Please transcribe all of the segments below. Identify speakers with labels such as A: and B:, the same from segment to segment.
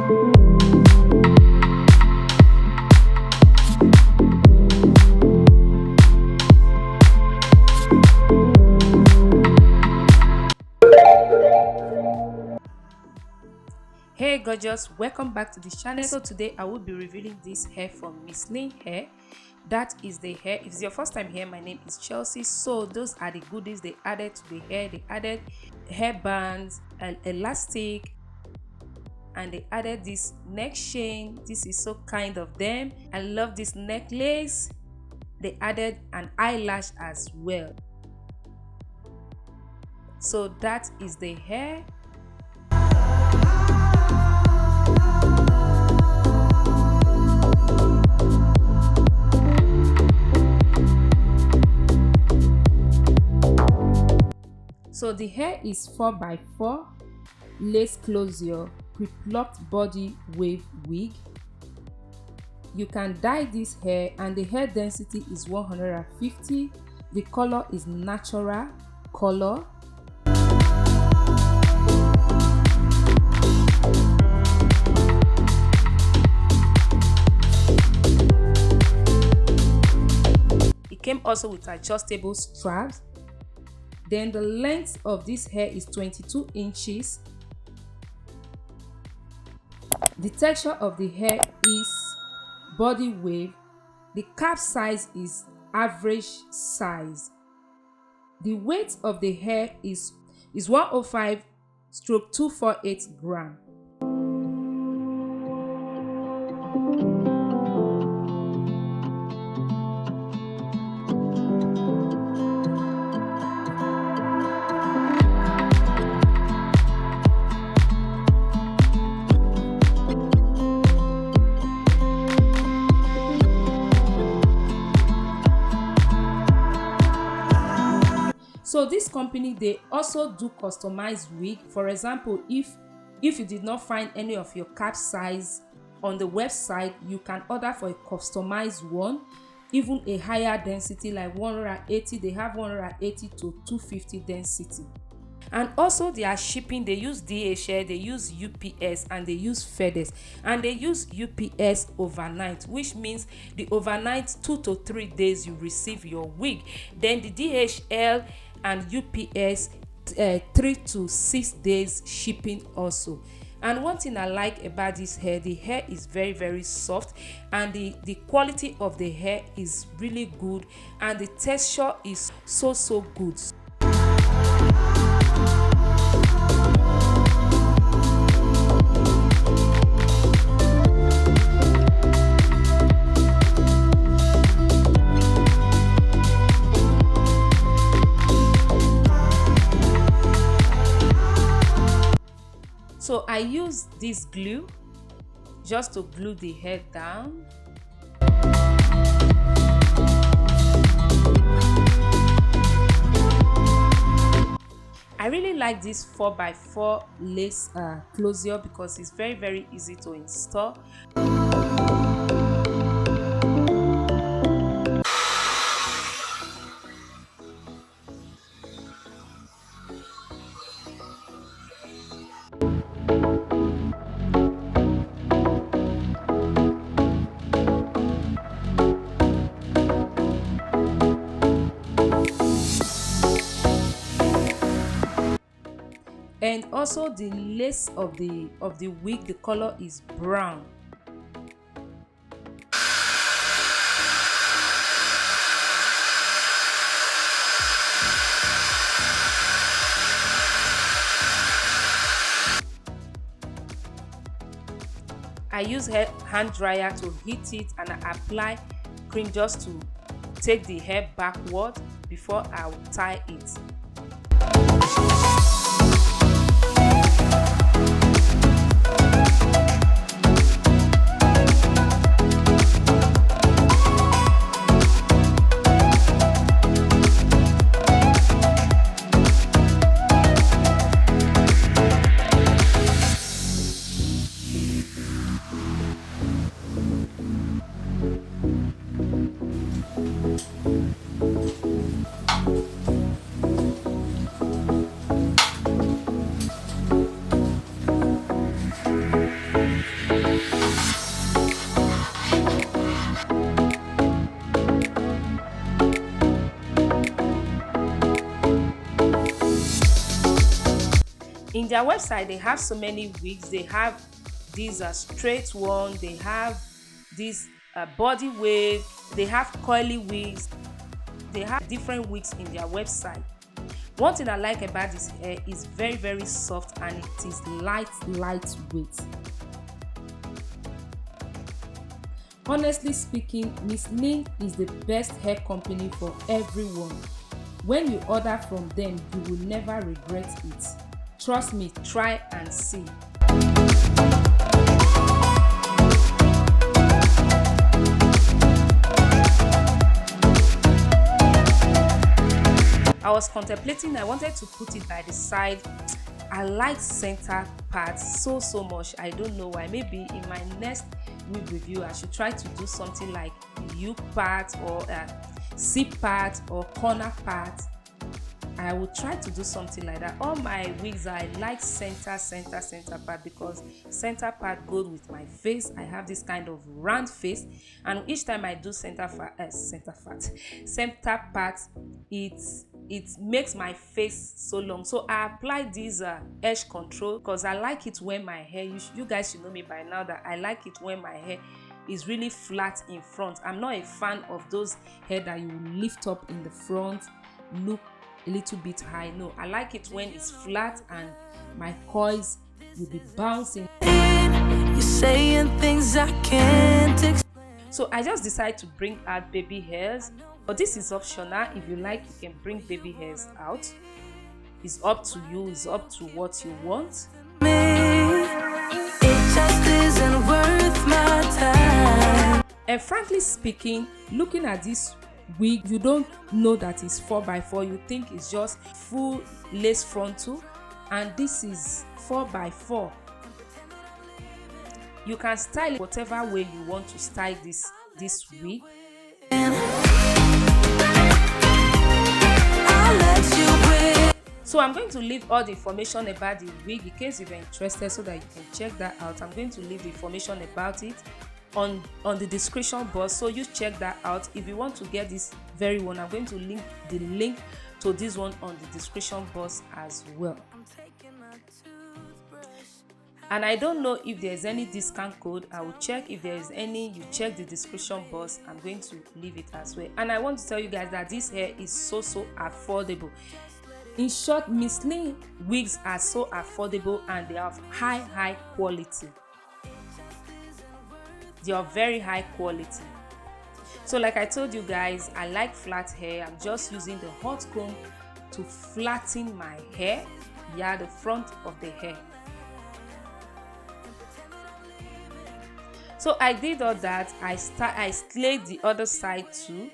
A: Hey gorgeous, welcome back to the channel. So today I will be revealing this hair from Mslynn Hair. That is the hair. If it's your first time here, my name is Chelsea. So those are the goodies they added to the hair. They added hair bands, an elastic, and they added this neck chain. This is so kind of them. I love this necklace. They added an eyelash as well. So that is the hair. So the hair is 4x4 lace closure pre-plucked body wave wig. You can dye this hair and the hair density is 150. The color is natural color. It came also with adjustable straps. Then the length of this hair is 22 inches. The texture of the hair is body wave. The cap size is average size. The weight of the hair is 105/248 gram. So this company, they also do customized wig. For example, if you did not find any of your cap size on the website, you can order for a customized one, even a higher density like 180. They have 180 to 250 density. And also their shipping, they use DHL, they use UPS, and they use FedEx, and they use UPS overnight, which means the overnight 2 to 3 days you receive your wig. Then the DHL and UPS 3 to 6 days shipping also. And one thing I like about this hair, the hair is very, very soft, and the quality of the hair is really good, and the texture is so good. So I use this glue just to glue the hair down. I really like this 4x4 lace closure because it's very, very easy to install. And also the lace of the wig, the color is brown. I use hand dryer to heat it, and I apply cream just to take the hair backward before I will tie it. In their website they have so many wigs. They have these straight one, they have this body wave, they have curly wigs, they have different wigs in their website. One thing I like about this hair is very soft and it is lightweight. Honestly speaking, Mslynn is the best hair company for everyone. When you order from them, you will never regret it. Trust me, try and see. I was contemplating, I wanted to put it by the side. I like center parts so much. I don't know why. Maybe in my next wig review I should try to do something like U part or C part or corner part. I will try to do something like that. All my wigs I like center part because center part goes with my face. I have this kind of round face, and each time I do center part, it makes my face so long. So I apply this edge control because I like it when my hair, you guys should know me by now that I like it when my hair is really flat in front. I'm not a fan of those hair that you lift up in the front, look a little bit high. No, I like it when it's flat and my coils will be bouncing. You're saying things I can't. So I just decided to bring out baby hairs, but this is optional. If you like, you can bring baby hairs out. It's up to you, it's up to what you want. It just isn't worth my time. And frankly speaking, looking at this wig, you don't know that it's 4x4. You think it's just full lace frontal, and this is 4x4. You can style it whatever way you want to style this wig. So I'm going to leave all the information about the wig in case you're interested, so that you can check that out. I'm going to leave the information about it on the description box, so you check that out. If you want to get this very one, I'm going to link the link to this one on the description box as well. And I don't know if there's any discount code. I will check if there is any. You check the description box. I'm going to leave it as well. And I want to tell you guys that this hair is so affordable. In short, Mslynn wigs are so affordable and they have high quality. They are very high quality. So like I told you guys, I like flat hair. I'm just using the hot comb to flatten my hair. Yeah, the front of the hair. So I did all that. I slayed the other side too.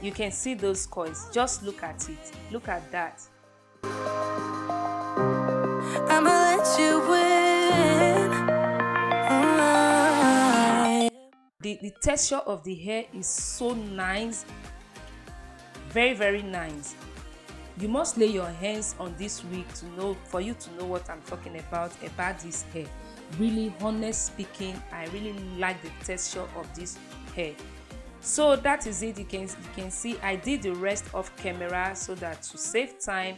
A: You can see those coils. Just look at it. Look at that. I'ma let you win. The texture of the hair is so nice. Very nice. You must lay your hands on this wig for you to know what I'm talking about this hair. Really, honest speaking, I really like the texture of this hair. So that is it. You can see I did the rest off camera so that to save time,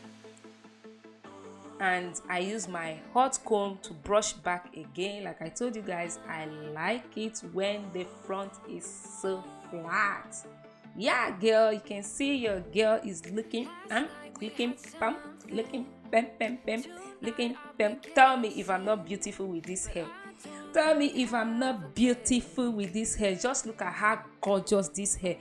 A: and I use my hot comb to brush back again. Like I told you guys, I like it when the front is so flat. Yeah, girl, you can see your girl is looking looking pam, looking pam. Tell me if I'm not beautiful with this hair. Tell me if I'm not beautiful with this hair. Just look at how gorgeous this hair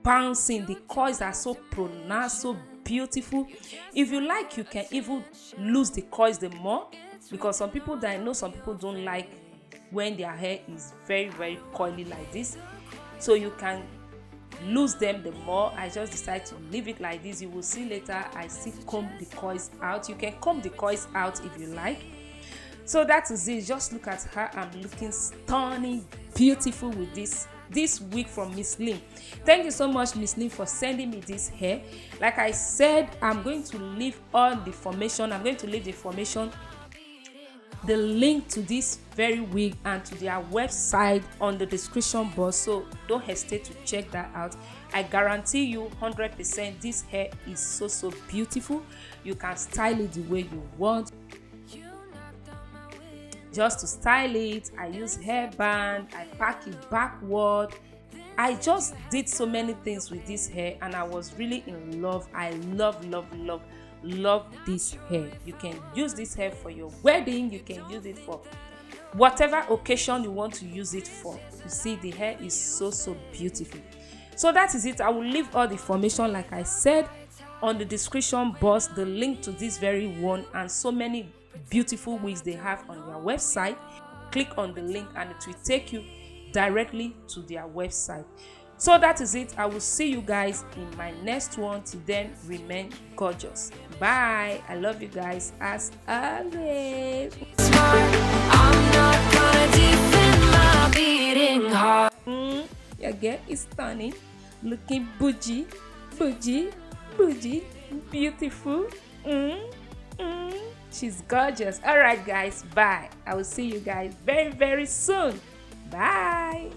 A: bouncing. The coils are so pronounced, so beautiful. If you like, you can even lose the coils the more, because some people that I know, some people don't like when their hair is very coily like this. So you can lose them the more. I just decided to leave it like this. You will see later I still comb the coils out. You can comb the coils out if you like. So that is it. Just look at her. I'm looking stunning, beautiful with this wig from Mslynn. Thank you so much, Mslynn, for sending me this hair. Like I said, I'm going to leave all the information. I'm going to leave the information, the link to this very wig and to their website on the description box, so don't hesitate to check that out. I guarantee you 100% this hair is so beautiful. You can style it the way you want. Just to style it, I use hairband, I pack it backward. I just did so many things with this hair and I was really in love. I love this hair. You can use this hair for your wedding. You can use it for whatever occasion you want to use it for. You see, the hair is so beautiful. So that is it. I will leave all the information, like I said, on the description box, the link to this very one and so many beautiful wigs they have on their website. Click on the link and it will take you directly to their website. So that is it. I will see you guys in my next one. Till then, remain gorgeous. Bye. I love you guys as always. I'm not gonna defend my beating heart. Your girl is stunning, looking bougie, beautiful. She's gorgeous. All right, guys. Bye. I will see you guys very soon. Bye.